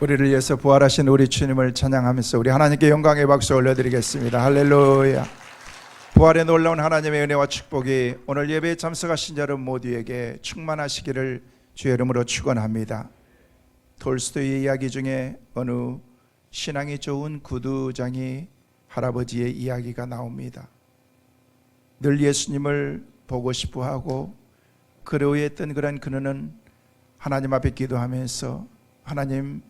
우리를 위해서 부활하신 우리 주님을 찬양하면서 우리 하나님께 영광의 박수 올려드리겠습니다. 할렐루야. 부활의 놀라운 하나님의 은혜와 축복이 오늘 예배에 참석하신 여러분 모두에게 충만하시기를 주의 이름으로 축원합니다. 톨스토이의 이야기 중에 어느 신앙이 좋은 구두장이 할아버지의 이야기가 나옵니다. 늘 예수님을 보고 싶어하고 그리워했던 그런 그는 하나님 앞에 기도하면서 하나님,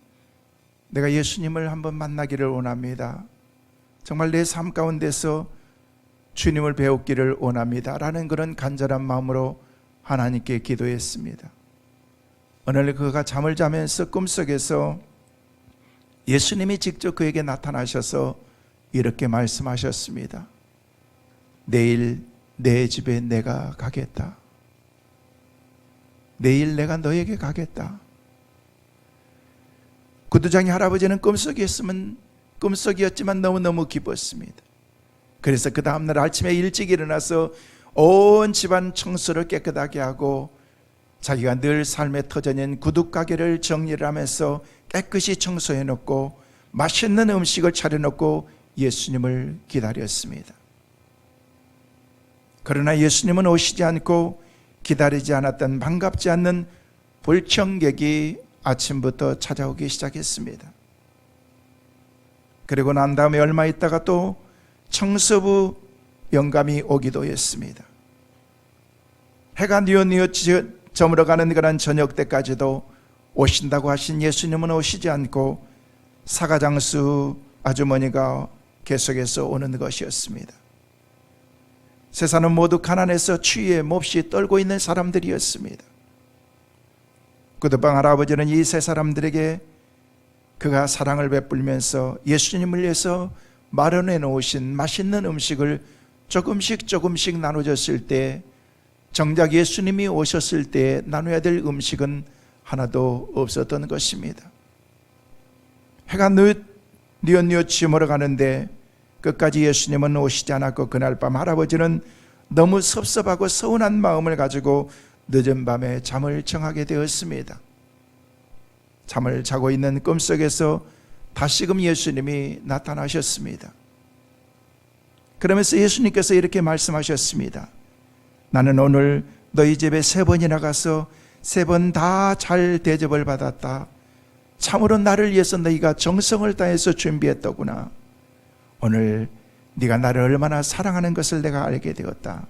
내가 예수님을 한번 만나기를 원합니다. 정말 내 삶 가운데서 주님을 배우기를 원합니다 라는 그런 간절한 마음으로 하나님께 기도했습니다. 어느 날 그가 잠을 자면서 꿈속에서 예수님이 직접 그에게 나타나셔서 이렇게 말씀하셨습니다. 내일 내 집에 내가 가겠다. 내일 내가 너에게 가겠다. 구두장의 할아버지는 꿈속이었지만 너무너무 기뻤습니다. 그래서 그 다음날 아침에 일찍 일어나서 온 집안 청소를 깨끗하게 하고 자기가 늘 삶의 터전인 구두가게를 정리를 하면서 깨끗이 청소해 놓고 맛있는 음식을 차려놓고 예수님을 기다렸습니다. 그러나 예수님은 오시지 않고 기다리지 않았던 반갑지 않는 불청객이 아침부터 찾아오기 시작했습니다. 그리고 난 다음에 얼마 있다가 또 청소부 영감이 오기도 했습니다. 해가 뉘엿뉘엿 저물어가는 그런 저녁 때까지도 오신다고 하신 예수님은 오시지 않고 사가장수 아주머니가 계속해서 오는 것이었습니다. 세상은 모두 가난해서 추위에 몹시 떨고 있는 사람들이었습니다. 구두방 할아버지는 이 세 사람들에게 그가 사랑을 베풀면서 예수님을 위해서 마련해 놓으신 맛있는 음식을 조금씩 나눠줬을 때 정작 예수님이 오셨을 때 나눠야 될 음식은 하나도 없었던 것입니다. 해가 뉘엿뉘엿 지물어 가는데 끝까지 예수님은 오시지 않았고 그날 밤 할아버지는 너무 섭섭하고 서운한 마음을 가지고 늦은 밤에 잠을 청하게 되었습니다. 잠을 자고 있는 꿈속에서 다시금 예수님이 나타나셨습니다. 그러면서 예수님께서 이렇게 말씀하셨습니다. 나는 오늘 너희 집에 3번이나 가서 3번 다 잘 대접을 받았다. 참으로 나를 위해서 너희가 정성을 다해서 준비했더구나. 오늘 네가 나를 얼마나 사랑하는 것을 내가 알게 되었다.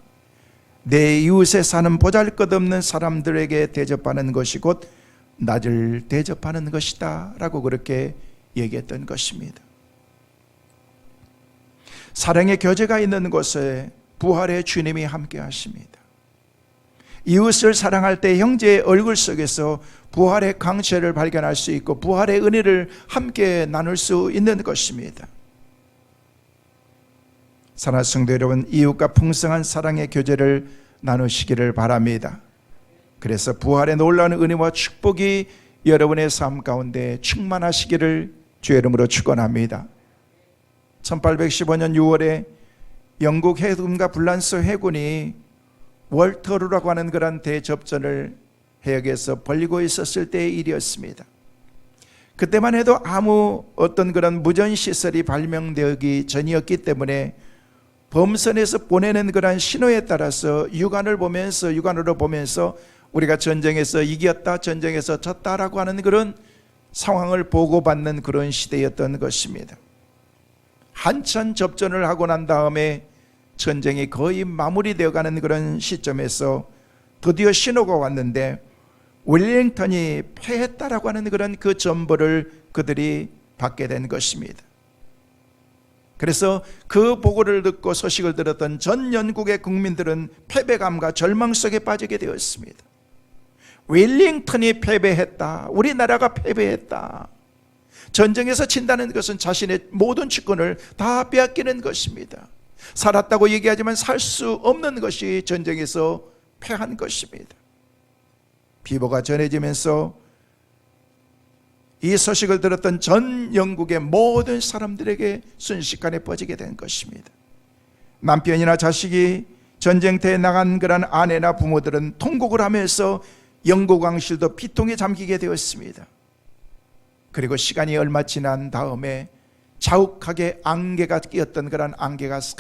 내 이웃에 사는 보잘것없는 사람들에게 대접하는 것이 곧 나를 대접하는 것이다 라고 그렇게 얘기했던 것입니다. 사랑의 교제가 있는 곳에 부활의 주님이 함께 하십니다. 이웃을 사랑할 때 형제의 얼굴 속에서 부활의 강체를 발견할 수 있고 부활의 은혜를 함께 나눌 수 있는 것입니다. 사랑하는 성도 여러분, 이웃과 풍성한 사랑의 교제를 나누시기를 바랍니다. 그래서 부활의 놀라운 은혜와 축복이 여러분의 삶 가운데 충만하시기를 주의 이름으로 축원합니다. 1815년 6월에 영국 해군과 불란서 해군이 월터루라고 하는 그런 대접전을 해역에서 벌이고 있었을 때의 일이었습니다. 그때만 해도 아무 어떤 그런 무전시설이 발명되기 전이었기 때문에 범선에서 보내는 그런 신호에 따라서 육안으로 보면서 우리가 전쟁에서 이겼다, 전쟁에서 졌다라고 하는 그런 상황을 보고받는 그런 시대였던 것입니다. 한참 접전을 하고 난 다음에 전쟁이 거의 마무리되어 가는 그런 시점에서 드디어 신호가 왔는데 웰링턴이 패했다라고 하는 그런 그 정보를 그들이 받게 된 것입니다. 그래서 그 보고를 듣고 소식을 들었던 전 영국의 국민들은 패배감과 절망 속에 빠지게 되었습니다. 웰링턴이 패배했다. 우리나라가 패배했다. 전쟁에서 진다는 것은 자신의 모든 주권을 다 빼앗기는 것입니다. 살았다고 얘기하지만 살 수 없는 것이 전쟁에서 패한 것입니다. 비보가 전해지면서 이 소식을 들었던 전 영국의 모든 사람들에게 순식간에 퍼지게 된 것입니다. 남편이나 자식이 전쟁터에 나간 그런 아내나 부모들은 통곡을 하면서 영국 왕실도 피통에 잠기게 되었습니다. 그리고 시간이 얼마 지난 다음에 자욱하게 안개가 끼었던 그런 안개가 싹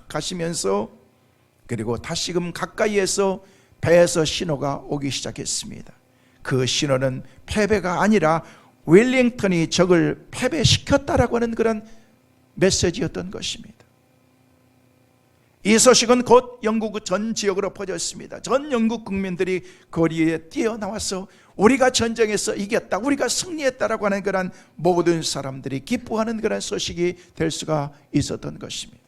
가시면서 그리고 다시금 가까이에서 배에서 신호가 오기 시작했습니다. 그 신호는 패배가 아니라 웰링턴이 적을 패배시켰다라고 하는 그런 메시지였던 것입니다. 이 소식은 곧 영국 전 지역으로 퍼졌습니다. 전 영국 국민들이 거리에 뛰어나와서 우리가 전쟁에서 이겼다, 우리가 승리했다라고 하는 그런 모든 사람들이 기뻐하는 그런 소식이 될 수가 있었던 것입니다.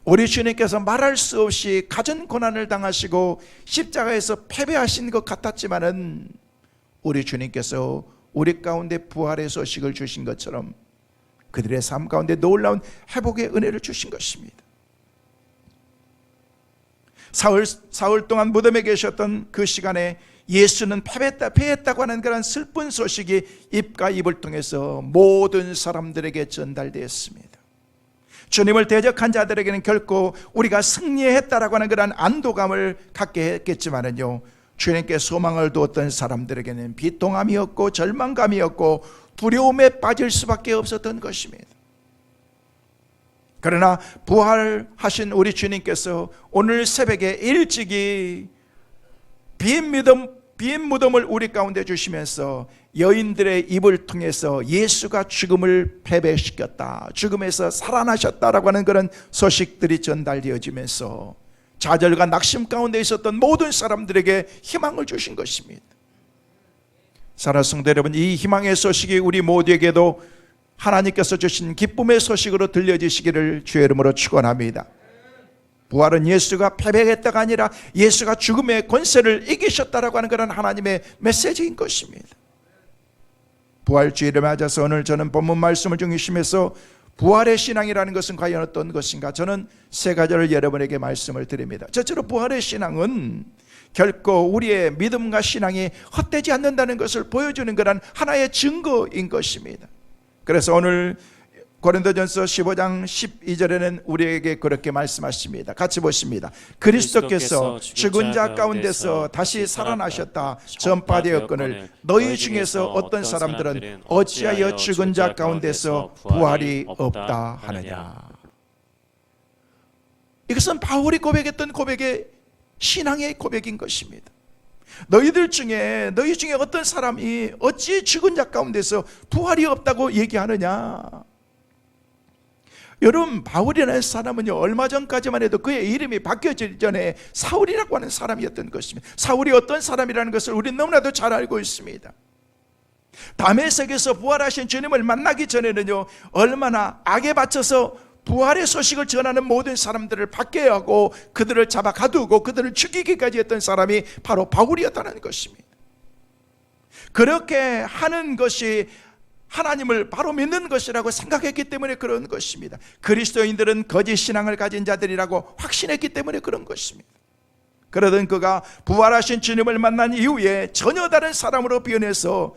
우리 주님께서 말할 수 없이 갖은 고난을 당하시고 십자가에서 패배하신 것 같았지만은 우리 주님께서 우리 가운데 부활의 소식을 주신 것처럼 그들의 삶 가운데 놀라운 회복의 은혜를 주신 것입니다. 사흘 동안 무덤에 계셨던 그 시간에 예수는 패했다고 하는 그런 슬픈 소식이 입과 입을 통해서 모든 사람들에게 전달되었습니다. 주님을 대적한 자들에게는 결코 우리가 승리했다라고 하는 그런 안도감을 갖게 했겠지만은요, 주님께 소망을 두었던 사람들에게는 비통함이었고 절망감이었고 두려움에 빠질 수밖에 없었던 것입니다. 그러나 부활하신 우리 주님께서 오늘 새벽에 일찍이 빈 무덤을 우리 가운데 주시면서 여인들의 입을 통해서 예수가 죽음을 패배시켰다, 죽음에서 살아나셨다라고 하는 그런 소식들이 전달되어지면서 좌절과 낙심 가운데 있었던 모든 사람들에게 희망을 주신 것입니다. 사랑하는 성도 여러분, 이 희망의 소식이 우리 모두에게도 하나님께서 주신 기쁨의 소식으로 들려지시기를 주의 이름으로 축원합니다. 부활은 예수가 패배했다가 아니라 예수가 죽음의 권세를 이기셨다라고 하는 그런 하나님의 메시지인 것입니다. 부활주의를 맞아서 오늘 저는 본문 말씀을 중심해서 부활의 신앙이라는 것은 과연 어떤 것인가, 저는 세 가지를 여러분에게 말씀을 드립니다. 첫째로 부활의 신앙은 결코 우리의 믿음과 신앙이 헛되지 않는다는 것을 보여주는 그런 하나의 증거인 것입니다. 그래서 오늘 고린도전서 15장 12절에는 우리에게 그렇게 말씀하십니다. 같이 보십니다. 그리스도께서 죽은 자 가운데서 다시 살아나셨다 전파되었거늘 너희 중에서 어떤 사람들은 어찌하여 죽은 자 가운데서 부활이 없다 하느냐. 이것은 바울이 고백했던 고백의 신앙의 고백인 것입니다. 너희 중에 어떤 사람이 어찌 죽은 자 가운데서 부활이 없다고 얘기하느냐. 여러분, 바울이라는 사람은요, 얼마 전까지만 해도 그의 이름이 바뀌어지기 전에 사울이라고 하는 사람이었던 것입니다. 사울이 어떤 사람이라는 것을 우리는 너무나도 잘 알고 있습니다. 다메섹에서 부활하신 주님을 만나기 전에는요, 얼마나 악에 바쳐서 부활의 소식을 전하는 모든 사람들을 박해하고 그들을 잡아 가두고 그들을 죽이기까지 했던 사람이 바로 바울이었다는 것입니다. 그렇게 하는 것이 하나님을 바로 믿는 것이라고 생각했기 때문에 그런 것입니다. 그리스도인들은 거짓 신앙을 가진 자들이라고 확신했기 때문에 그런 것입니다. 그러던 그가 부활하신 주님을 만난 이후에 전혀 다른 사람으로 변해서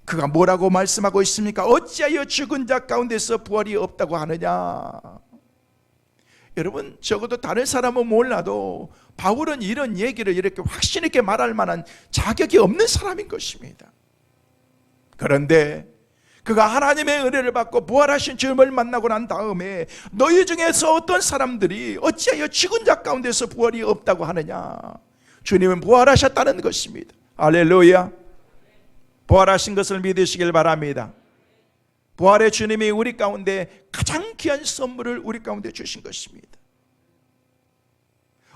그가 뭐라고 말씀하고 있습니까? 어찌하여 죽은 자 가운데서 부활이 없다고 하느냐. 여러분, 적어도 다른 사람은 몰라도 바울은 이런 얘기를 이렇게 확신 있게 말할 만한 자격이 없는 사람인 것입니다. 그런데 그가 하나님의 은혜를 받고 부활하신 주님을 만나고 난 다음에 너희 중에서 어떤 사람들이 어찌하여 죽은 자 가운데서 부활이 없다고 하느냐. 주님은 부활하셨다는 것입니다. 할렐루야. 부활하신 것을 믿으시길 바랍니다. 부활의 주님이 우리 가운데 가장 귀한 선물을 우리 가운데 주신 것입니다.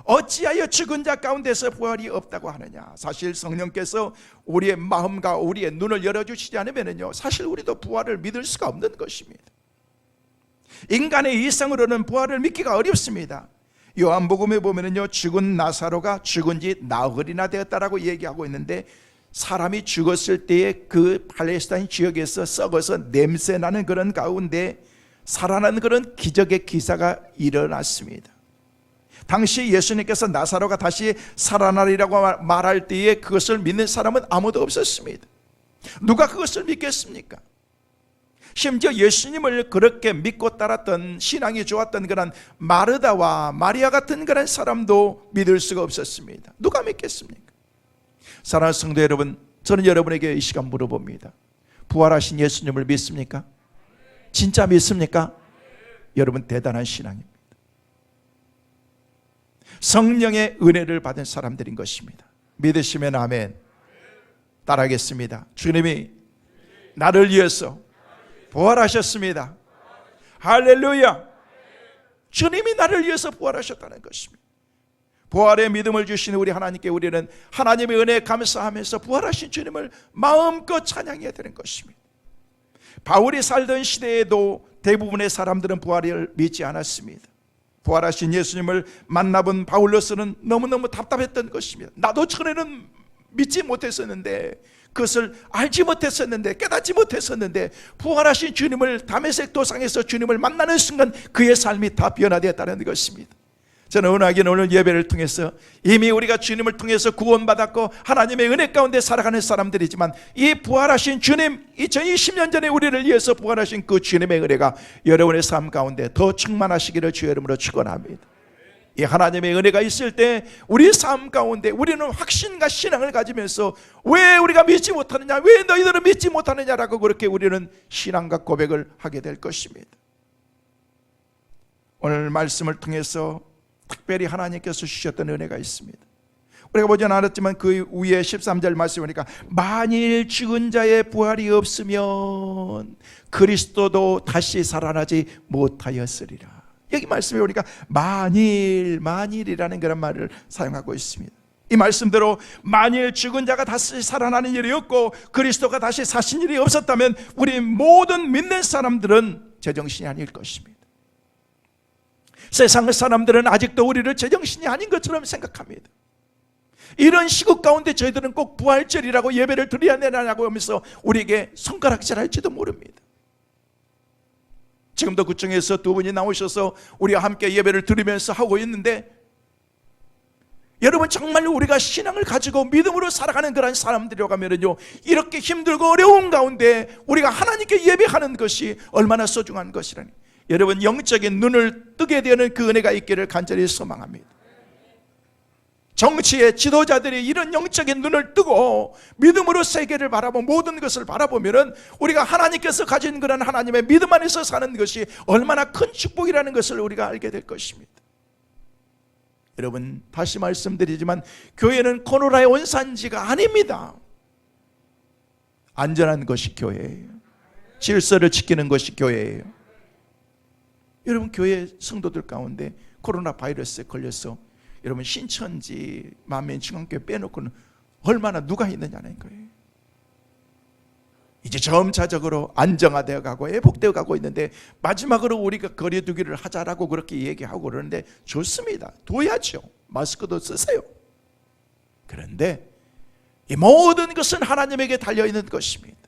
어찌하여 죽은 자 가운데서 부활이 없다고 하느냐. 사실 성령께서 우리의 마음과 우리의 눈을 열어주시지 않으면요, 사실 우리도 부활을 믿을 수가 없는 것입니다. 인간의 이성으로는 부활을 믿기가 어렵습니다. 요한복음에 보면요, 죽은 나사로가 죽은 지 나흘이나 되었다라고 얘기하고 있는데, 사람이 죽었을 때에 그 팔레스타인 지역에서 썩어서 냄새나는 그런 가운데 살아난 그런 기적의 기사가 일어났습니다. 당시 예수님께서 나사로가 다시 살아나리라고 말할 때에 그것을 믿는 사람은 아무도 없었습니다. 누가 그것을 믿겠습니까? 심지어 예수님을 그렇게 믿고 따랐던, 신앙이 좋았던 그런 마르다와 마리아 같은 그런 사람도 믿을 수가 없었습니다. 누가 믿겠습니까? 사랑하는 성도 여러분, 저는 여러분에게 이 시간 물어봅니다. 부활하신 예수님을 믿습니까? 진짜 믿습니까? 여러분, 대단한 신앙입니다. 성령의 은혜를 받은 사람들인 것입니다. 믿으시면 아멘. 따라하겠습니다. 주님이 나를 위해서 부활하셨습니다. 할렐루야. 주님이 나를 위해서 부활하셨다는 것입니다. 부활의 믿음을 주신 우리 하나님께 우리는 하나님의 은혜에 감사하면서 부활하신 주님을 마음껏 찬양해야 되는 것입니다. 바울이 살던 시대에도 대부분의 사람들은 부활을 믿지 않았습니다. 부활하신 예수님을 만나본 바울로서는 너무너무 답답했던 것입니다. 나도 전에는 믿지 못했었는데, 그것을 알지 못했었는데, 깨닫지 못했었는데, 부활하신 주님을 다메섹 도상에서 주님을 만나는 순간 그의 삶이 다 변화되었다는 것입니다. 저는 은하기는 오늘 예배를 통해서 이미 우리가 주님을 통해서 구원받았고 하나님의 은혜 가운데 살아가는 사람들이지만, 이 부활하신 주님, 2020년 전에 우리를 위해서 부활하신 그 주님의 은혜가 여러분의 삶 가운데 더 충만하시기를 주의 이름으로 축원합니다. 이 하나님의 은혜가 있을 때 우리 삶 가운데 우리는 확신과 신앙을 가지면서, 왜 우리가 믿지 못하느냐, 왜 너희들은 믿지 못하느냐라고 그렇게 우리는 신앙과 고백을 하게 될 것입니다. 오늘 말씀을 통해서 특별히 하나님께서 주셨던 은혜가 있습니다. 우리가 보지는 않았지만 그 위에 13절 말씀을 보니까, 만일 죽은 자의 부활이 없으면 그리스도도 다시 살아나지 못하였으리라. 여기 말씀에 보니까 만일이라는 그런 말을 사용하고 있습니다. 이 말씀대로 만일 죽은 자가 다시 살아나는 일이 없고 그리스도가 다시 사신 일이 없었다면 우리 모든 믿는 사람들은 제정신이 아닐 것입니다. 세상의 사람들은 아직도 우리를 제정신이 아닌 것처럼 생각합니다. 이런 시국 가운데 저희들은 꼭 부활절이라고 예배를 드려야 되냐고 하면서 우리에게 손가락질할지도 모릅니다. 지금도 구청에서 두 분이 나오셔서 우리와 함께 예배를 드리면서 하고 있는데, 여러분, 정말 우리가 신앙을 가지고 믿음으로 살아가는 그런 사람들이라고 하면요, 이렇게 힘들고 어려운 가운데 우리가 하나님께 예배하는 것이 얼마나 소중한 것이라니. 여러분, 영적인 눈을 뜨게 되는 그 은혜가 있기를 간절히 소망합니다. 정치의 지도자들이 이런 영적인 눈을 뜨고 믿음으로 세계를 바라보고 모든 것을 바라보면은 우리가 하나님께서 가진 그런 하나님의 믿음 안에서 사는 것이 얼마나 큰 축복이라는 것을 우리가 알게 될 것입니다. 여러분, 다시 말씀드리지만 교회는 코로나의 원산지가 아닙니다. 안전한 것이 교회예요. 질서를 지키는 것이 교회예요. 여러분, 교회 성도들 가운데 코로나 바이러스에 걸려서 여러분 신천지 만민중앙교회 빼놓고는 얼마나 누가 있느냐는 거예요. 이제 점차적으로 안정화되어 가고 회복되어 가고 있는데, 마지막으로 우리가 거리두기를 하자라고 그렇게 얘기하고 그러는데 좋습니다. 둬야죠. 마스크도 쓰세요. 그런데 이 모든 것은 하나님에게 달려있는 것입니다.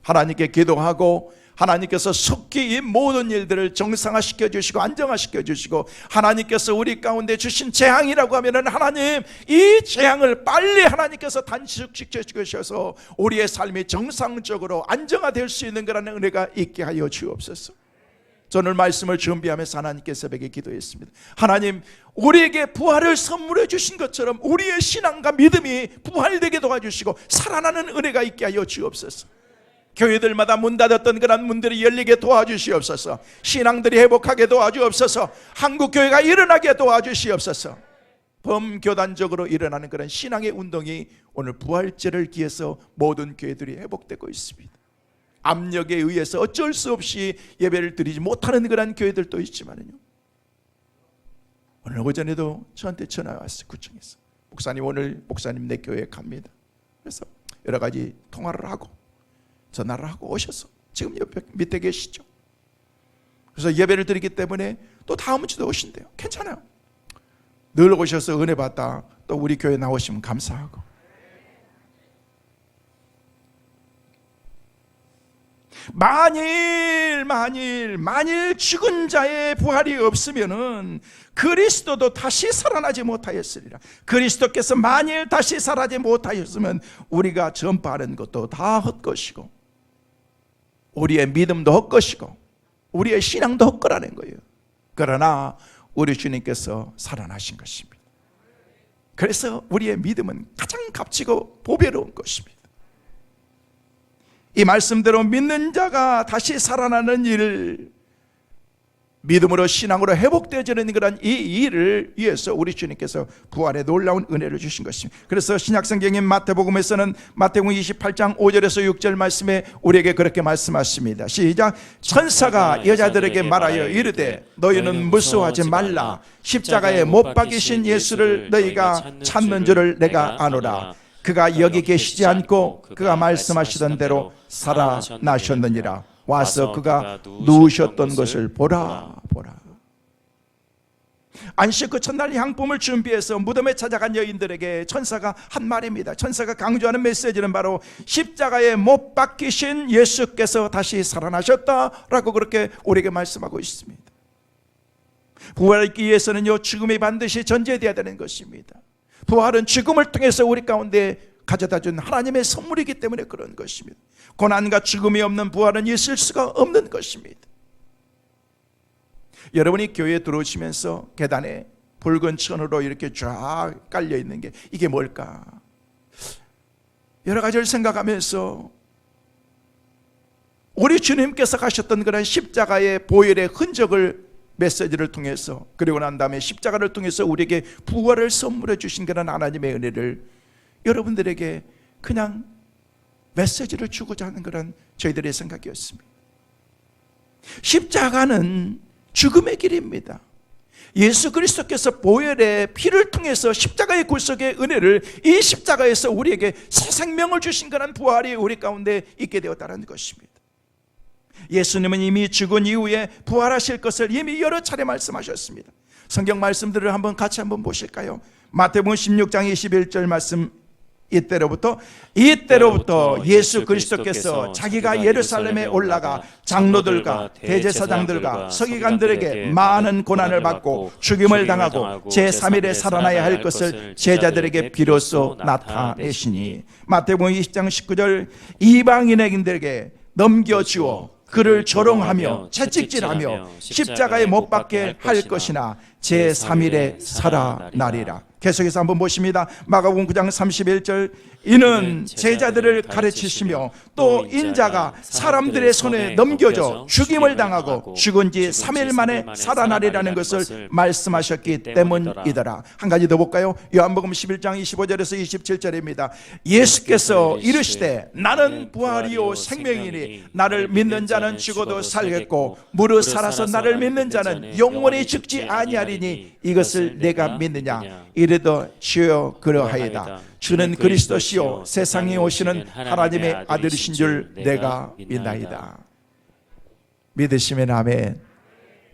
하나님께 기도하고 하나님께서 속히 이 모든 일들을 정상화시켜 주시고 안정화시켜 주시고, 하나님께서 우리 가운데 주신 재앙이라고 하면은 하나님, 이 재앙을 빨리 하나님께서 단축시켜 주셔서 우리의 삶이 정상적으로 안정화될 수 있는 그런 은혜가 있게 하여 주옵소서. 저는 말씀을 준비하면서 하나님께 새벽에 기도했습니다. 하나님, 우리에게 부활을 선물해 주신 것처럼 우리의 신앙과 믿음이 부활되게 도와주시고 살아나는 은혜가 있게 하여 주옵소서. 교회들마다 문 닫았던 그런 문들이 열리게 도와주시옵소서. 신앙들이 회복하게 도와주옵소서. 한국교회가 일어나게 도와주시옵소서. 범교단적으로 일어나는 그런 신앙의 운동이 오늘 부활절을 기해서 모든 교회들이 회복되고 있습니다. 압력에 의해서 어쩔 수 없이 예배를 드리지 못하는 그런 교회들도 있지만요, 오늘 오전에도 저한테 전화가 왔어요. 구청에서. 목사님, 오늘 목사님 내 교회에 갑니다. 그래서 여러 가지 통화를 하고 전화를 하고 오셔서 지금 옆에 밑에 계시죠. 그래서 예배를 드리기 때문에 또 다음 주도 오신대요. 괜찮아요. 늘 오셔서 은혜 받다 또 우리 교회 나오시면 감사하고. 만일 죽은 자의 부활이 없으면은 그리스도도 다시 살아나지 못하였으리라. 그리스도께서 만일 다시 살아나지 못하였으면 우리가 전파하는 것도 다 헛것이고 우리의 믿음도 헛것이고 우리의 신앙도 헛거라는 거예요. 그러나 우리 주님께서 살아나신 것입니다. 그래서 우리의 믿음은 가장 값지고 보배로운 것입니다. 이 말씀대로 믿는 자가 다시 살아나는 일, 믿음으로 신앙으로 회복되어지는 그런 이 일을 위해서 우리 주님께서 부활의 놀라운 은혜를 주신 것입니다. 그래서 신약성경인 마태복음에서는 마태복음 28장 5절에서 6절 말씀에 우리에게 그렇게 말씀하십니다. 시작. 천사가 여자들에게 말하여 이르되 너희는 무서워하지 말라. 십자가에 못 박이신 예수를 너희가 찾는 줄을 내가 아노라. 그가 여기 계시지 않고 그가 말씀하시던 대로 살아나셨느니라. 와서 그가 누우셨던 것을 보라. 안식 그 첫날 향품을 준비해서 무덤에 찾아간 여인들에게 천사가 한 말입니다. 천사가 강조하는 메시지는 바로 십자가에 못 박히신 예수께서 다시 살아나셨다라고 그렇게 우리에게 말씀하고 있습니다. 부활을 있기 위해서는요, 죽음이 반드시 전제되어야 되는 것입니다. 부활은 죽음을 통해서 우리 가운데 가져다 준 하나님의 선물이기 때문에 그런 것입니다. 고난과 죽음이 없는 부활은 있을 수가 없는 것입니다. 여러분이 교회에 들어오시면서 계단에 붉은 천으로 이렇게 쫙 깔려 있는 게 이게 뭘까? 여러 가지를 생각하면서 우리 주님께서 가셨던 그런 십자가의 보혈의 흔적을 메시지를 통해서, 그리고 난 다음에 십자가를 통해서 우리에게 부활을 선물해 주신 그런 하나님의 은혜를 여러분들에게 그냥 메시지를 주고자 하는 그런 저희들의 생각이었습니다. 십자가는 죽음의 길입니다. 예수 그리스도께서 보혈의 피를 통해서 십자가의 굴속의 은혜를, 이 십자가에서 우리에게 새 생명을 주신 그런 부활이 우리 가운데 있게 되었다는 것입니다. 예수님은 이미 죽은 이후에 부활하실 것을 이미 여러 차례 말씀하셨습니다. 성경 말씀들을 같이 한번 보실까요? 마태복음 16장 21절 말씀. 이때로부터 예수 그리스도께서 자기가 예루살렘에 올라가 장로들과 대제사장들과 서기관들에게 많은 고난을 받고 죽임을 당하고 제3일에 살아나야 할 것을 제자들에게 비로소 나타내시니. 마태복음 20장 19절 이방인에게 넘겨주어 그를 조롱하며 채찍질하며 십자가에 못 박게 할 것이나 제3일에 살아나리라. 계속해서 한번 보십니다. 마가복음 9장 31절 이는 제자들을 가르치시며 또 인자가 사람들의 손에 넘겨져 죽임을 당하고 죽은 지 3일 만에 살아나리라는 것을 말씀하셨기 때문이더라. 한 가지 더 볼까요? 요한복음 11장 25절에서 27절입니다. 예수께서 이르시되 나는 부활이요 생명이니 나를 믿는 자는 죽어도 살겠고 무릇 살아서 나를 믿는 자는 영원히 죽지 아니하리니 이것을 내가 믿느냐. 이르되 주여 그러하이다. 주는 그리스도시요 세상에 오시는 하나님의 아들이신 줄 내가 믿나이다. 믿으시면 아멘.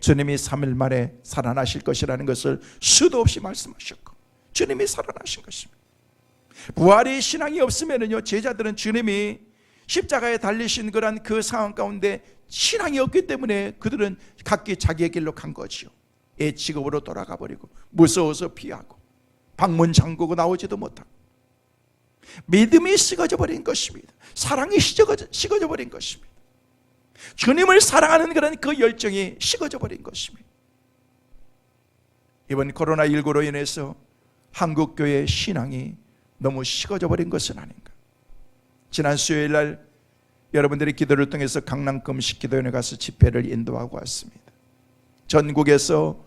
주님이 3일 만에 살아나실 것이라는 것을 수도 없이 말씀하셨고 주님이 살아나신 것입니다. 부활의 신앙이 없으면요, 제자들은 주님이 십자가에 달리신 그런 그 상황 가운데 신앙이 없기 때문에 그들은 각기 자기의 길로 간 거지요. 애치급으로 돌아가 버리고 무서워서 피하고 방문 잠그고 나오지도 못하고 믿음이 식어져 버린 것입니다. 사랑이 식어져 버린 것입니다. 주님을 사랑하는 그런 그 열정이 식어져 버린 것입니다. 이번 코로나19로 인해서 한국교회의 신앙이 너무 식어져 버린 것은 아닌가. 지난 수요일 날 여러분들이 기도를 통해서 강남 금식 기도원에 가서 집회를 인도하고 왔습니다. 전국에서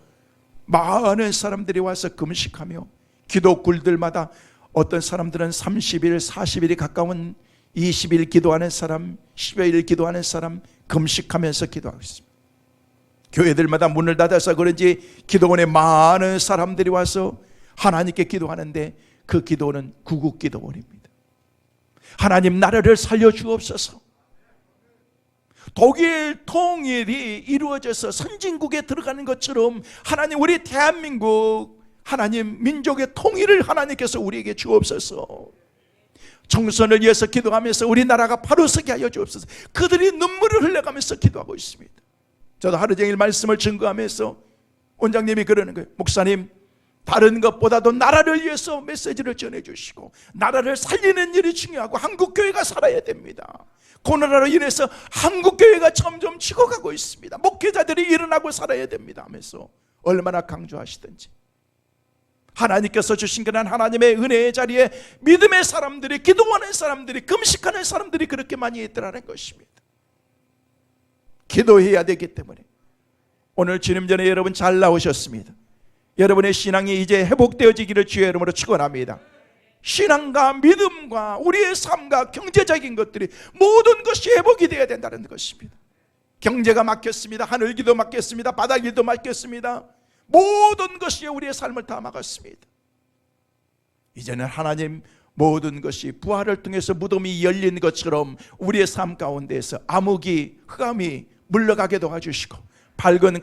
많은 사람들이 와서 금식하며 기도굴들마다 어떤 사람들은 30일, 40일이 가까운 20일 기도하는 사람, 10여일 기도하는 사람, 금식하면서 기도하고 있습니다. 교회들마다 문을 닫아서 그런지 기도원에 많은 사람들이 와서 하나님께 기도하는데 그 기도는 구국기도원입니다. 하나님 나라를 살려주옵소서. 독일 통일이 이루어져서 선진국에 들어가는 것처럼 하나님 우리 대한민국 하나님 민족의 통일을 하나님께서 우리에게 주옵소서. 정선을 위해서 기도하면서 우리나라가 바로 서게 하여 주옵소서. 그들이 눈물을 흘려가면서 기도하고 있습니다. 저도 하루 종일 말씀을 증거하면서 원장님이 그러는 거예요. 목사님, 다른 것보다도 나라를 위해서 메시지를 전해주시고 나라를 살리는 일이 중요하고 한국교회가 살아야 됩니다. 코로나로 인해서 한국교회가 점점 죽어가고 있습니다. 목회자들이 일어나고 살아야 됩니다 하면서 얼마나 강조하시든지 하나님께서 주신 그런 하나님의 은혜의 자리에 믿음의 사람들이, 기도하는 사람들이, 금식하는 사람들이 그렇게 많이 있더라는 것입니다. 기도해야 되기 때문에 오늘 주님 전에 여러분 잘 나오셨습니다. 여러분의 신앙이 이제 회복되어지기를 주의 이름으로 축원합니다. 신앙과 믿음과 우리의 삶과 경제적인 것들이 모든 것이 회복이 되어야 된다는 것입니다. 경제가 막혔습니다. 하늘기도 막혔습니다. 바다길도 막혔습니다. 모든 것이 우리의 삶을 다 막았습니다. 이제는 하나님 모든 것이 부활을 통해서 무덤이 열린 것처럼 우리의 삶 가운데에서 암흑이, 흑암이 물러가게 도와주시고 밝은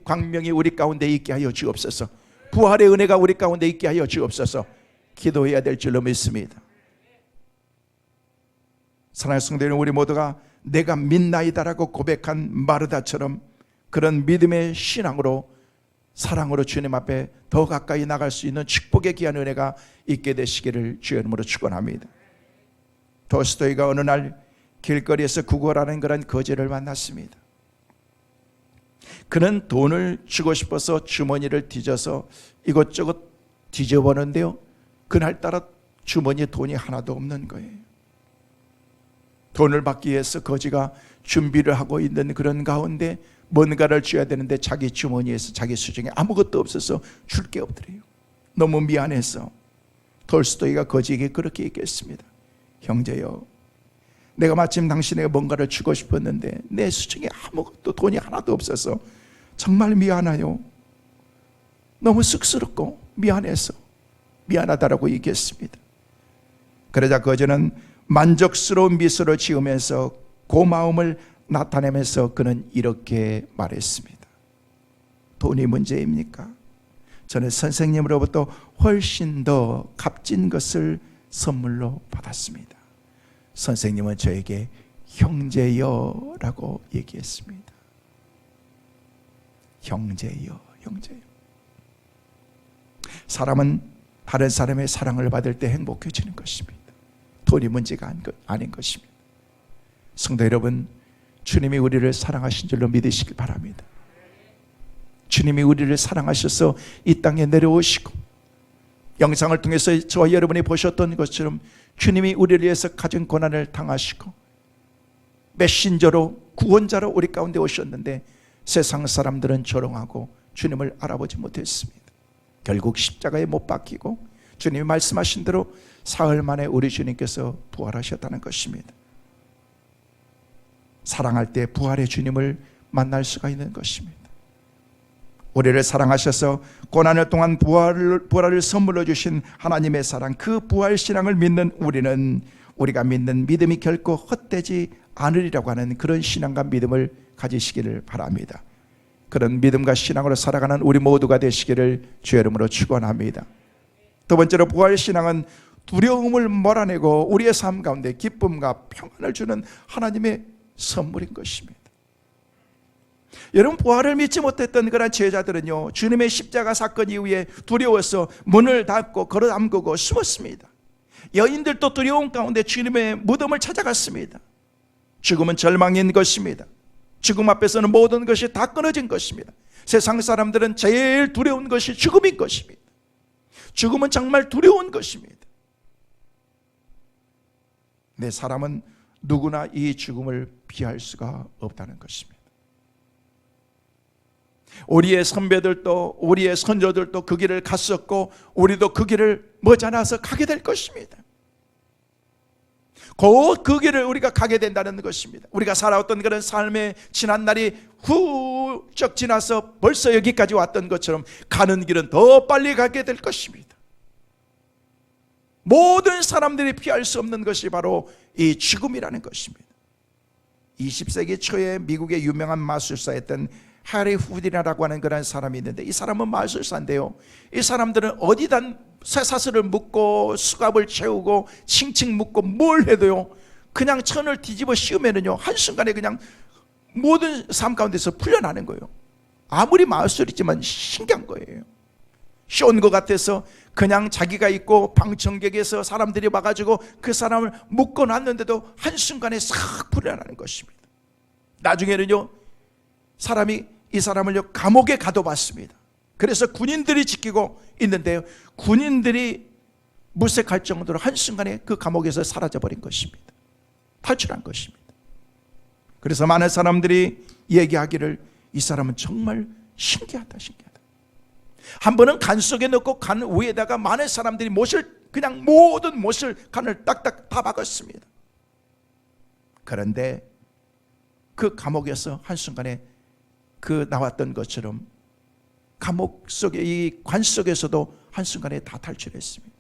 광명이 우리 가운데 있게 하여 주옵소서. 부활의 은혜가 우리 가운데 있게 하여 주옵소서. 기도해야 될 줄로 믿습니다. 사랑하는 성도님, 우리 모두가 내가 믿나이다라고 고백한 마르다처럼 그런 믿음의 신앙으로, 사랑으로 주님 앞에 더 가까이 나갈 수 있는 축복의 귀한 은혜가 있게 되시기를 주의 이름으로 축원합니다. 돌스토이가 어느 날 길거리에서 구걸하는 그런 거지를 만났습니다. 그는 돈을 주고 싶어서 주머니를 뒤져서 이것저것 뒤져보는데요, 그날따라 주머니에 돈이 하나도 없는 거예요. 돈을 받기 위해서 거지가 준비를 하고 있는 그런 가운데 뭔가를 줘야 되는데 자기 주머니에서, 자기 수중에 아무것도 없어서 줄 게 없더래요. 너무 미안해서 돌스토이가 거지에게 그렇게 얘기했습니다. 형제여, 내가 마침 당신에게 뭔가를 주고 싶었는데 내 수중에 아무것도, 돈이 하나도 없어서 정말 미안해요. 너무 쑥스럽고 미안해서 미안하다라고 얘기했습니다. 그러자 거지는 만족스러운 미소를 지으면서 고마움을 나타내면서 그는 이렇게 말했습니다. 돈이 문제입니까? 저는 선생님으로부터 훨씬 더 값진 것을 선물로 받았습니다. 선생님은 저에게 형제여라고 얘기했습니다. 형제여, 형제여. 사람은 다른 사람의 사랑을 받을 때 행복해지는 것입니다. 돈이 문제가 아닌 것입니다. 성도 여러분, 주님이 우리를 사랑하신 줄로 믿으시길 바랍니다. 주님이 우리를 사랑하셔서 이 땅에 내려오시고, 영상을 통해서 저와 여러분이 보셨던 것처럼 주님이 우리를 위해서 가진 고난을 당하시고 메신저로, 구원자로 우리 가운데 오셨는데 세상 사람들은 조롱하고 주님을 알아보지 못했습니다. 결국 십자가에 못 박히고 주님이 말씀하신 대로 사흘 만에 우리 주님께서 부활하셨다는 것입니다. 사랑할 때 부활의 주님을 만날 수가 있는 것입니다. 우리를 사랑하셔서 고난을 동안 부활을 선물로 주신 하나님의 사랑, 그 부활 신앙을 믿는 우리는 우리가 믿는 믿음이 결코 헛되지 않으리라고 하는 그런 신앙과 믿음을 가지시기를 바랍니다. 그런 믿음과 신앙으로 살아가는 우리 모두가 되시기를 주의 이름으로 축원합니다. 두 번째로, 부활 신앙은 두려움을 몰아내고 우리의 삶 가운데 기쁨과 평안을 주는 하나님의 선물인 것입니다. 여러분, 부활을 믿지 못했던 그런 제자들은요, 주님의 십자가 사건 이후에 두려워서 문을 닫고 걸어 잠그고 숨었습니다. 여인들도 두려움 가운데 주님의 무덤을 찾아갔습니다. 죽음은 절망인 것입니다. 죽음 앞에서는 모든 것이 다 끊어진 것입니다. 세상 사람들은 제일 두려운 것이 죽음인 것입니다. 죽음은 정말 두려운 것입니다. 내 사람은 누구나 이 죽음을 피할 수가 없다는 것입니다. 우리의 선배들도, 우리의 선조들도 그 길을 갔었고 우리도 그 길을 머지않아서 가게 될 것입니다. 곧 그 길을 우리가 가게 된다는 것입니다. 우리가 살아왔던 그런 삶의 지난 날이 훌쩍 지나서 벌써 여기까지 왔던 것처럼 가는 길은 더 빨리 가게 될 것입니다. 모든 사람들이 피할 수 없는 것이 바로 이 죽음이라는 것입니다. 20세기 초에 미국의 유명한 마술사였던 해리 후디나라고 하는 그런 사람이 있는데, 이 사람은 마술사인데요, 이 사람들은 어디다 쇠사슬을 묶고 수갑을 채우고 칭칭 묶고 뭘 해도요, 그냥 천을 뒤집어 씌우면은요 한순간에 그냥 모든 삶 가운데서 풀려나는 거예요. 아무리 마술이지만 신기한 거예요. 쇼인 것 같아서 그냥 자기가 있고 방청객에서 사람들이 와가지고 그 사람을 묶어놨는데도 한순간에 싹 풀려나는 것입니다. 나중에는요, 사람이 이 사람을요 감옥에 가둬봤습니다. 그래서 군인들이 지키고 있는데요, 군인들이 무색할 정도로 한순간에 그 감옥에서 사라져버린 것입니다. 탈출한 것입니다. 그래서 많은 사람들이 얘기하기를 이 사람은 정말 신기하다. 한 번은 간 속에 넣고 간 위에다가 많은 사람들이 그냥 모든 못을 간을 딱딱 다 박았습니다. 그런데 그 감옥에서 한순간에 그 나왔던 것처럼 감옥 속에, 이 관 속에서도 한순간에 다 탈출했습니다.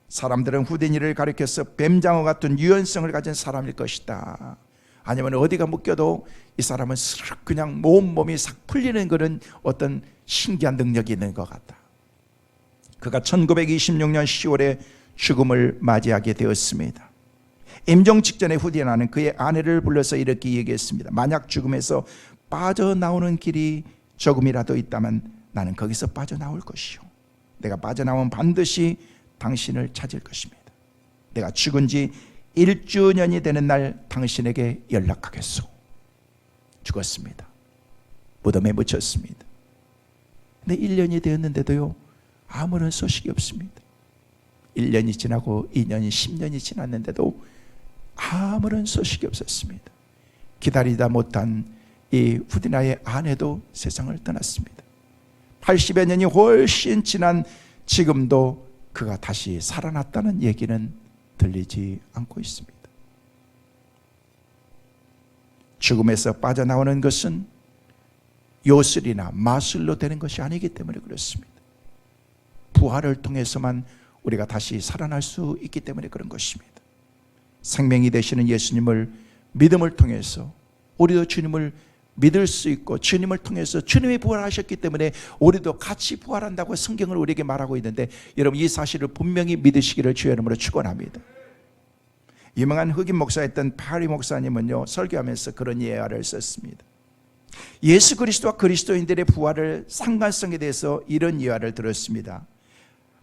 사람들은 후대니를 가리켜서 뱀장어 같은 유연성을 가진 사람일 것이다, 아니면 어디가 묶여도 이 사람은 스르륵 그냥 몸이 싹 풀리는 그런 어떤 신기한 능력이 있는 것 같다. 그가 1926년 10월에 죽음을 맞이하게 되었습니다. 임종 직전에 후디나는 그의 아내를 불러서 이렇게 얘기했습니다. 만약 죽음에서 빠져나오는 길이 조금이라도 있다면 나는 거기서 빠져나올 것이요, 내가 빠져나오면 반드시 당신을 찾을 것입니다. 내가 죽은 지 1주년이 되는 날 당신에게 연락하겠소. 죽었습니다. 무덤에 묻혔습니다. 근데 1년이 되었는데도요, 아무런 소식이 없습니다. 1년이 지나고 2년이 10년이 지났는데도 아무런 소식이 없었습니다. 기다리다 못한 이 후디나의 아내도 세상을 떠났습니다. 80여 년이 훨씬 지난 지금도 그가 다시 살아났다는 얘기는 들리지 않고 있습니다. 죽음에서 빠져나오는 것은 요술이나 마술로 되는 것이 아니기 때문에 그렇습니다. 부활을 통해서만 우리가 다시 살아날 수 있기 때문에 그런 것입니다. 생명이 되시는 예수님을 믿음을 통해서 우리도 주님을 믿을 수 있고, 주님을 통해서 주님이 부활하셨기 때문에 우리도 같이 부활한다고 성경을 우리에게 말하고 있는데, 여러분 이 사실을 분명히 믿으시기를 주의 이름으로 축원합니다. 유명한 흑인 목사였던 파리 목사님은요, 설교하면서 그런 예화를 썼습니다. 예수 그리스도와 그리스도인들의 부활을 상관성에 대해서 이런 예화를 들었습니다.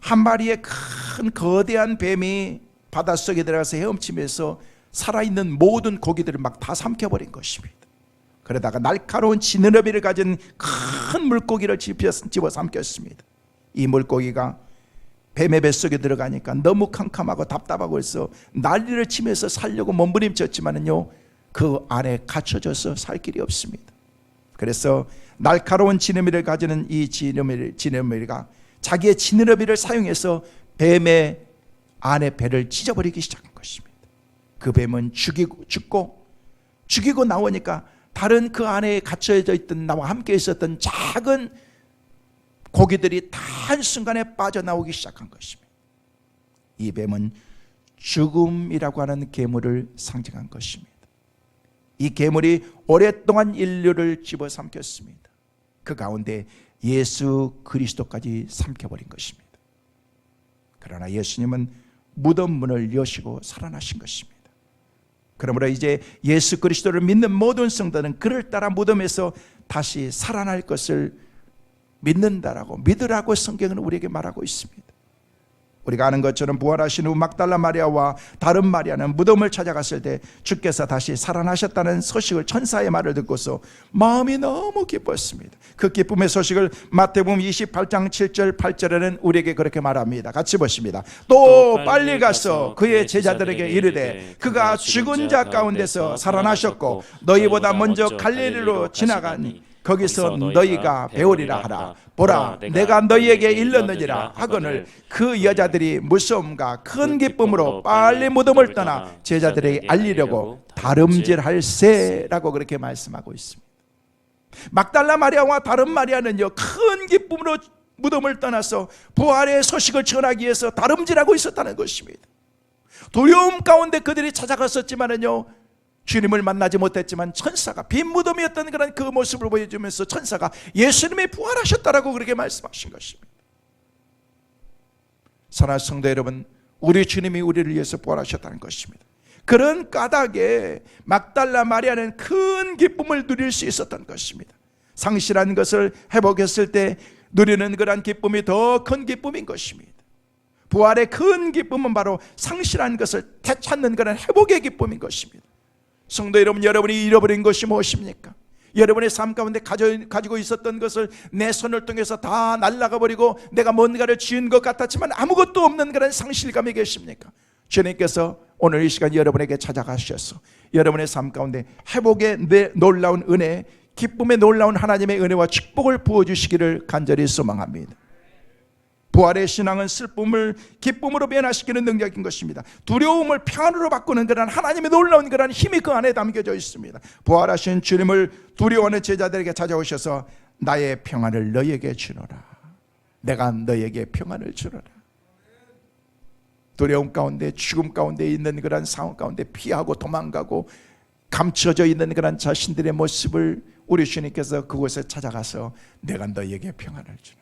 한 마리의 큰 거대한 뱀이 바닷속에 들어가서 헤엄치면서 살아있는 모든 고기들을 막 다 삼켜버린 것입니다. 그러다가 날카로운 지느러미를 가진 큰 물고기를 집어 삼켰습니다. 이 물고기가 뱀의 뱃속에 들어가니까 너무 캄캄하고 답답하고 해서 난리를 치면서 살려고 몸부림쳤지만은요, 그 안에 갇혀져서 살 길이 없습니다. 그래서 날카로운 지느러미를 가지는 이 지느러미가 자기의 지느러미를 사용해서 뱀의 안에 배를 찢어버리기 시작한 것입니다. 그 뱀은 죽이고 나오니까 다른 그 안에 갇혀져 있던 나와 함께 있었던 작은 고기들이 다 한순간에 빠져나오기 시작한 것입니다. 이 뱀은 죽음이라고 하는 괴물을 상징한 것입니다. 이 괴물이 오랫동안 인류를 집어삼켰습니다. 그 가운데 예수 그리스도까지 삼켜버린 것입니다. 그러나 예수님은 무덤 문을 여시고 살아나신 것입니다. 그러므로 이제 예수 그리스도를 믿는 모든 성도는 그를 따라 무덤에서 다시 살아날 것을 믿으라고 성경은 우리에게 말하고 있습니다. 우리가 아는 것처럼 부활하신 후 막달라 마리아와 다른 마리아는 무덤을 찾아갔을 때 주께서 다시 살아나셨다는 소식을, 천사의 말을 듣고서 마음이 너무 기뻤습니다. 그 기쁨의 소식을 마태복음 28장 7절 8절에는 우리에게 그렇게 말합니다. 같이 보십니다. 또 빨리 가서 그의 제자들에게 이르되 그가 죽은 자 가운데서 살아나셨고 너희보다 먼저 갈릴리로 지나가니 거기서 너희가 배우리라 하라. 보라, 내가 너희에게 일렀느니라 하거늘 그 여자들이 무서움과 큰 기쁨으로 빨리 무덤을 떠나 제자들에게 알리려고 다름질할세라고 그렇게 말씀하고 있습니다. 막달라 마리아와 다른 마리아는요, 큰 기쁨으로 무덤을 떠나서 부활의 소식을 전하기 위해서 다름질하고 있었다는 것입니다. 두려움 가운데 그들이 찾아갔었지만은요, 주님을 만나지 못했지만 천사가 빈 무덤이었던 그런 그 모습을 보여주면서 천사가 예수님이 부활하셨다라고 그렇게 말씀하신 것입니다. 사랑하는 성도 여러분, 우리 주님이 우리를 위해서 부활하셨다는 것입니다. 그런 까닭에 막달라 마리아는 큰 기쁨을 누릴 수 있었던 것입니다. 상실한 것을 회복했을 때 누리는 그런 기쁨이 더 큰 기쁨인 것입니다. 부활의 큰 기쁨은 바로 상실한 것을 되찾는 그런 회복의 기쁨인 것입니다. 성도 여러분, 여러분이 잃어버린 것이 무엇입니까? 여러분의 삶 가운데 가지고 있었던 것을 내 손을 통해서 다 날아가 버리고 내가 뭔가를 지은 것 같았지만 아무것도 없는 그런 상실감이 계십니까? 주님께서 오늘 이 시간 여러분에게 찾아가셔서 여러분의 삶 가운데 회복의 놀라운 은혜, 기쁨의 놀라운 하나님의 은혜와 축복을 부어주시기를 간절히 소망합니다. 부활의 신앙은 슬픔을 기쁨으로 변화시키는 능력인 것입니다. 두려움을 평안으로 바꾸는 그런 하나님의 놀라운 그런 힘이 그 안에 담겨져 있습니다. 부활하신 주님을 두려워하는 제자들에게 찾아오셔서 나의 평안을 너희에게 주노라. 내가 너희에게 평안을 주노라. 두려움 가운데 죽음 가운데 있는 그런 상황 가운데 피하고 도망가고 감춰져 있는 그런 자신들의 모습을 우리 주님께서 그곳에 찾아가서 내가 너희에게 평안을 주노라.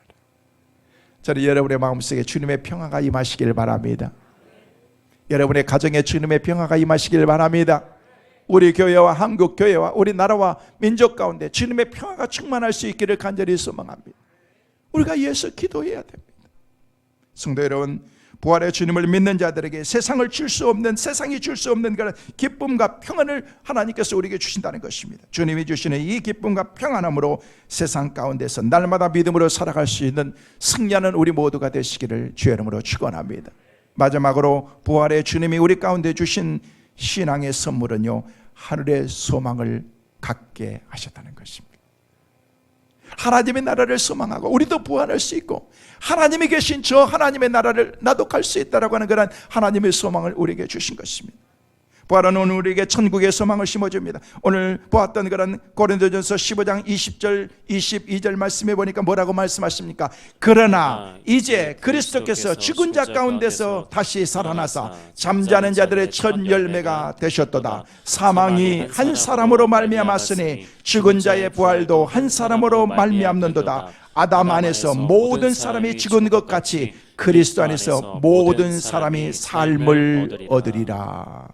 저는 여러분의 마음속에 주님의 평화가 임하시길 바랍니다. 여러분의 가정에 주님의 평화가 임하시길 바랍니다. 우리 교회와 한국 교회와 우리 나라와 민족 가운데 주님의 평화가 충만할 수 있기를 간절히 소망합니다. 우리가 위해서 기도해야 됩니다. 성도 여러분, 부활의 주님을 믿는 자들에게 세상이 줄 수 없는 그런 기쁨과 평안을 하나님께서 우리에게 주신다는 것입니다. 주님이 주시는 이 기쁨과 평안함으로 세상 가운데서 날마다 믿음으로 살아갈 수 있는 승리하는 우리 모두가 되시기를 주의 이름으로 축원합니다. 마지막으로 부활의 주님이 우리 가운데 주신 신앙의 선물은요, 하늘의 소망을 갖게 하셨다는 것입니다. 하나님의 나라를 소망하고 우리도 부활할 수 있고 하나님이 계신 저 하나님의 나라를 나도 갈 수 있다라고 하는 그런 하나님의 소망을 우리에게 주신 것입니다. 부활은 오늘 우리에게 천국의 소망을 심어줍니다. 오늘 보았던 그런 고린도전서 15장 20절 22절 말씀해 보니까 뭐라고 말씀하십니까? 그러나 이제 그리스도께서 죽은 자 가운데서 다시 살아나사 잠자는 자들의 첫 열매가 되셨도다. 사망이 한 사람으로 말미암았으니 죽은 자의 부활도 한 사람으로 말미암는도다. 아담 안에서 모든 사람이 죽은 것 같이 그리스도 안에서 모든 사람이 삶을 얻으리라.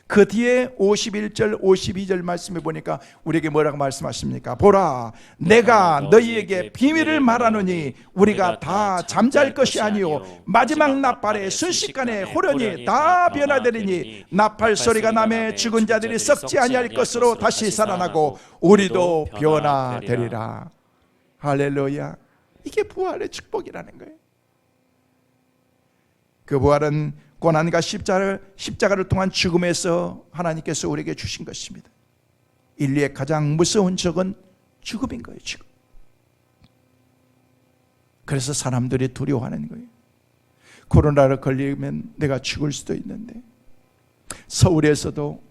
그 뒤에 51절 52절 말씀해 보니까 우리에게 뭐라고 말씀하십니까? 보라, 내가 너희에게 비밀을 말하노니 우리가 다 잠잘 것이 아니요 마지막 나팔에 순식간에 호련히 다 변화되리니 나팔 소리가 나매 죽은 자들이 썩지 아니할 것으로 다시 살아나고 우리도 변화되리라. 할렐루야. 이게 부활의 축복이라는 거예요. 그 부활은 고난과 십자가를 통한 죽음에서 하나님께서 우리에게 주신 것입니다. 인류의 가장 무서운 적은 죽음인 거예요. 죽음. 그래서 사람들이 두려워하는 거예요. 코로나를 걸리면 내가 죽을 수도 있는데, 서울에서도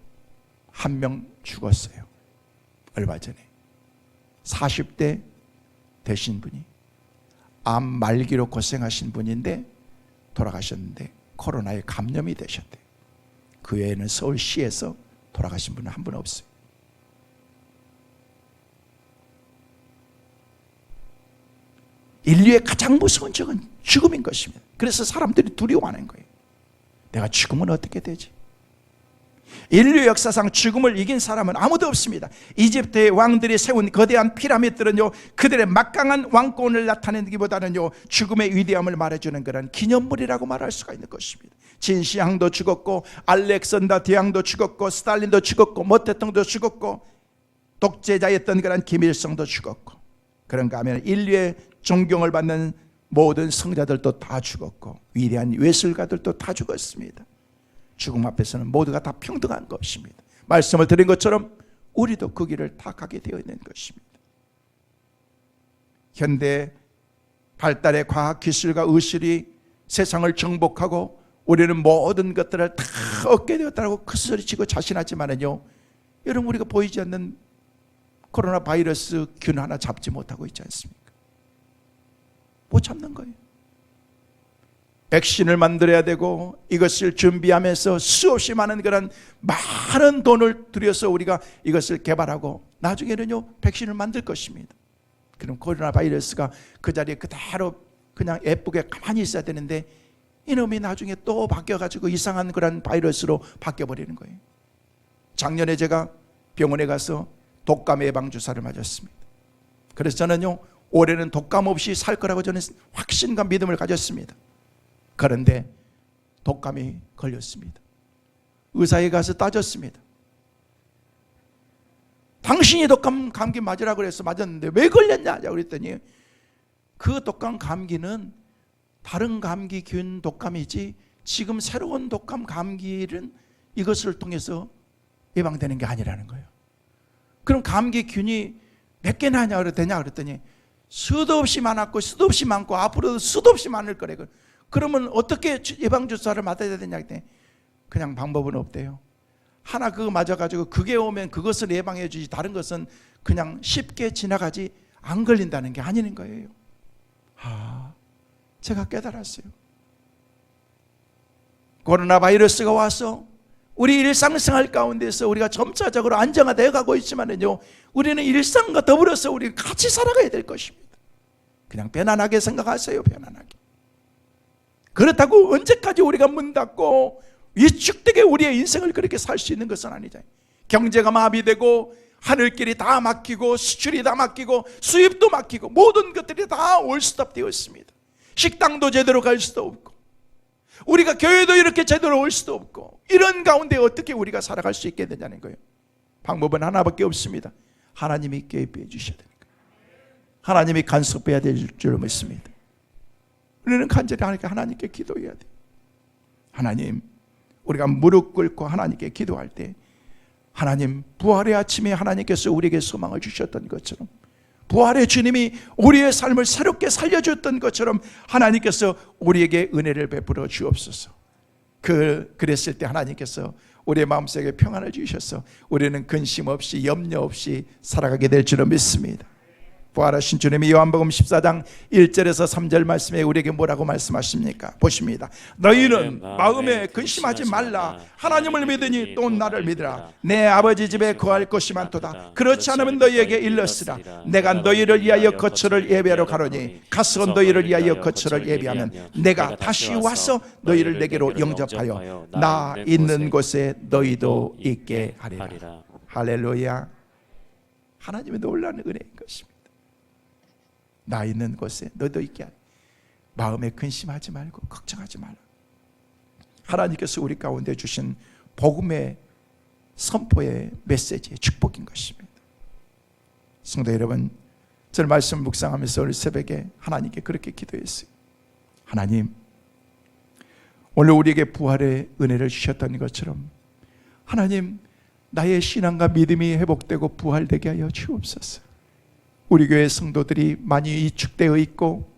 한 명 죽었어요. 얼마 전에 40대 되신 분이 암 말기로 고생하신 분인데 돌아가셨는데 코로나에 감염이 되셨대요. 그 외에는 서울시에서 돌아가신 분은 한 분 없어요. 인류의 가장 무서운 적은 죽음인 것입니다. 그래서 사람들이 두려워하는 거예요. 내가 죽으면 어떻게 되지? 인류 역사상 죽음을 이긴 사람은 아무도 없습니다. 이집트의 왕들이 세운 거대한 피라미드는요, 그들의 막강한 왕권을 나타내기보다는요, 죽음의 위대함을 말해주는 그런 기념물이라고 말할 수가 있는 것입니다. 진시황도 죽었고, 알렉산더 대왕도 죽었고, 스탈린도 죽었고, 모 대통령도 죽었고, 독재자였던 그런 김일성도 죽었고, 그런가 하면 인류의 존경을 받는 모든 성자들도 다 죽었고, 위대한 예술가들도 다 죽었습니다. 죽음 앞에서는 모두가 다 평등한 것입니다. 말씀을 드린 것처럼 우리도 그 길을 다 가게 되어 있는 것입니다. 현대 발달의 과학 기술과 의술이 세상을 정복하고 우리는 모든 것들을 다 얻게 되었다고 큰소리치고 자신하지만은요, 여러분, 우리가 보이지 않는 코로나 바이러스 균 하나 잡지 못하고 있지 않습니까? 못 잡는 거예요. 백신을 만들어야 되고 이것을 준비하면서 수없이 많은 그런 많은 돈을 들여서 우리가 이것을 개발하고 나중에는요, 백신을 만들 것입니다. 그럼 코로나 바이러스가 그 자리에 그대로 그냥 예쁘게 가만히 있어야 되는데 이놈이 나중에 또 바뀌어가지고 이상한 그런 바이러스로 바뀌어버리는 거예요. 작년에 제가 병원에 가서 독감 예방 주사를 맞았습니다. 그래서 저는요, 올해는 독감 없이 살 거라고 저는 확신과 믿음을 가졌습니다. 그런데 독감이 걸렸습니다. 의사에 가서 따졌습니다. 당신이 독감 감기 맞으라고 그래서 맞았는데 왜 걸렸냐 그랬더니 그 독감 감기는 다른 감기균 독감이지 지금 새로운 독감 감기는 이것을 통해서 예방되는 게 아니라는 거예요. 그럼 감기균이 몇 개나 하냐 되냐 그랬더니 수도 없이 많았고 수도 없이 많고 앞으로도 수도 없이 많을 거래. 그러면 어떻게 예방주사를 맞아야 되냐 했더니 그냥 방법은 없대요. 하나 그거 맞아가지고 그게 오면 그것을 예방해 주지 다른 것은 그냥 쉽게 지나가지 안 걸린다는 게 아니는 거예요. 제가 깨달았어요. 코로나 바이러스가 와서 우리 일상생활 가운데서 우리가 점차적으로 안정화되어 가고 있지만요, 우리는 일상과 더불어서 우리 같이 살아가야 될 것입니다. 그냥 편안하게 생각하세요. 편안하게. 그렇다고 언제까지 우리가 문 닫고 위축되게 우리의 인생을 그렇게 살 수 있는 것은 아니잖아요. 경제가 마비되고 하늘길이 다 막히고 수출이 다 막히고 수입도 막히고 모든 것들이 다 올스톱 되어 있습니다. 식당도 제대로 갈 수도 없고 우리가 교회도 이렇게 제대로 올 수도 없고 이런 가운데 어떻게 우리가 살아갈 수 있게 되냐는 거예요. 방법은 하나밖에 없습니다. 하나님이 개입해 주셔야 되는 거예요. 하나님이 간섭해야 될 줄 믿습니다. 우리는 간절히 하나님께 기도해야 돼요. 하나님, 우리가 무릎 꿇고 하나님께 기도할 때 하나님, 부활의 아침에 하나님께서 우리에게 소망을 주셨던 것처럼 부활의 주님이 우리의 삶을 새롭게 살려줬던 것처럼 하나님께서 우리에게 은혜를 베풀어 주옵소서. 그랬을 때 하나님께서 우리의 마음속에 평안을 주셔서 우리는 근심 없이 염려 없이 살아가게 될 줄을 믿습니다. 부활하신 주님이 요한복음 14장 1절에서 3절 말씀에 우리에게 뭐라고 말씀하십니까? 보십니다. 너희는 마음에 근심하지 말라. 하나님을 믿으니 또 나를 믿으라. 내 아버지 집에 거할 것이 많도다. 그렇지 않으면 너희에게 일렀으라. 내가 너희를 위하여 거처를 예비하러 가노니 가서 너희를 위하여 거처를 예비하면 내가 다시 와서 너희를 내게로 영접하여 나 있는 곳에 너희도 있게 하리라. 할렐루야. 하나님의 놀라운 은혜인 것입니다. 나 있는 곳에 너도 있게 하라. 마음에 근심하지 말고 걱정하지 말라. 하나님께서 우리 가운데 주신 복음의 선포의 메시지의 축복인 것입니다. 성도 여러분, 저는 말씀 묵상하면서 오늘 새벽에 하나님께 그렇게 기도했어요. 하나님, 오늘 우리에게 부활의 은혜를 주셨던 것처럼 하나님, 나의 신앙과 믿음이 회복되고 부활되게 하여 주옵소서. 우리 교회 성도들이 많이 위축되어 있고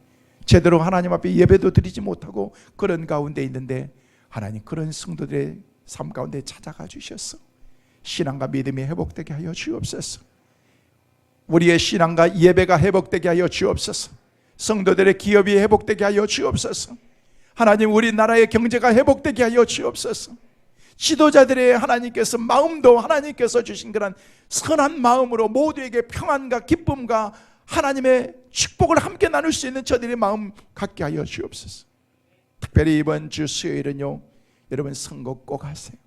제대로 하나님 앞에 예배도 드리지 못하고 그런 가운데 있는데 하나님, 그런 성도들의 삶 가운데 찾아가 주셔서 신앙과 믿음이 회복되게 하여 주옵소서. 우리의 신앙과 예배가 회복되게 하여 주옵소서. 성도들의 기업이 회복되게 하여 주옵소서. 하나님, 우리나라의 경제가 회복되게 하여 주옵소서. 지도자들의 하나님께서 마음도 하나님께서 주신 그런 선한 마음으로 모두에게 평안과 기쁨과 하나님의 축복을 함께 나눌 수 있는 저들의 마음 갖게 하여 주옵소서. 특별히 이번 주 수요일은요, 여러분 선거 꼭 하세요.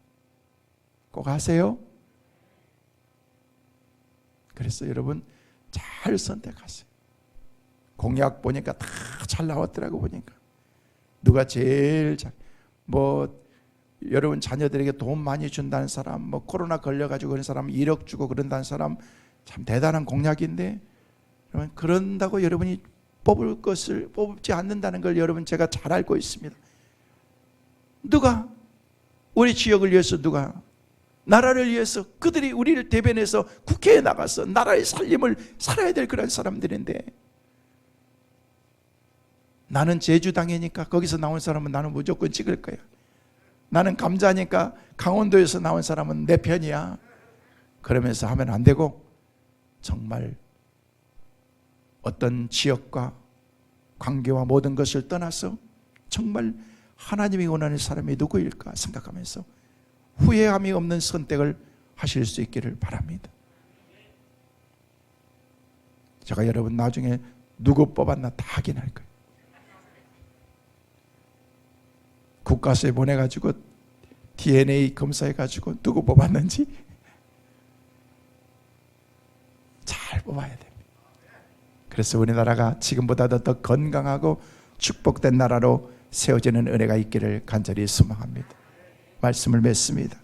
꼭 하세요. 그래서 여러분 잘 선택하세요. 공약 보니까 다 잘 나왔더라고. 보니까 누가 제일 잘, 여러분 자녀들에게 돈 많이 준다는 사람, 코로나 걸려가지고 그런 사람 1억 주고 그런다는 사람, 참 대단한 공약인데 여러분, 그런다고 여러분이 뽑지 않는다는 걸 여러분 제가 잘 알고 있습니다. 누가 우리 지역을 위해서, 누가 나라를 위해서, 그들이 우리를 대변해서 국회에 나가서 나라의 살림을 살아야 될 그런 사람들인데, 나는 제주당이니까 거기서 나온 사람은 나는 무조건 찍을 거야. 나는 감자니까 강원도에서 나온 사람은 내 편이야. 그러면서 하면 안 되고, 정말 어떤 지역과 관계와 모든 것을 떠나서 정말 하나님이 원하는 사람이 누구일까 생각하면서 후회함이 없는 선택을 하실 수 있기를 바랍니다. 제가 여러분 나중에 누구 뽑았나 다 확인할 거예요. 국가서에 보내가지고 DNA 검사해가지고 누구 뽑았는지 잘 뽑아야 됩니다. 그래서 우리나라가 지금보다도 더 건강하고 축복된 나라로 세워지는 은혜가 있기를 간절히 소망합니다. 말씀을 맺습니다.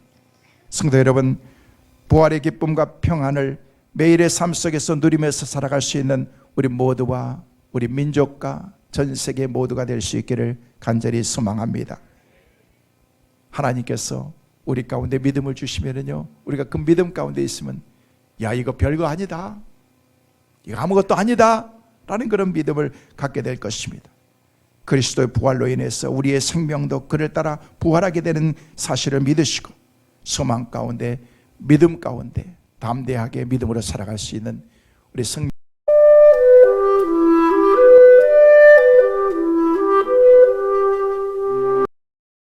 성도 여러분, 부활의 기쁨과 평안을 매일의 삶 속에서 누리면서 살아갈 수 있는 우리 모두와 우리 민족과 전 세계 모두가 될 수 있기를 간절히 소망합니다. 하나님께서 우리 가운데 믿음을 주시면은요, 우리가 그 믿음 가운데 있으면 야, 이거 별거 아니다, 이거 아무것도 아니다 라는 그런 믿음을 갖게 될 것입니다. 그리스도의 부활로 인해서 우리의 생명도 그를 따라 부활하게 되는 사실을 믿으시고 소망 가운데, 믿음 가운데 담대하게 믿음으로 살아갈 수 있는 우리 성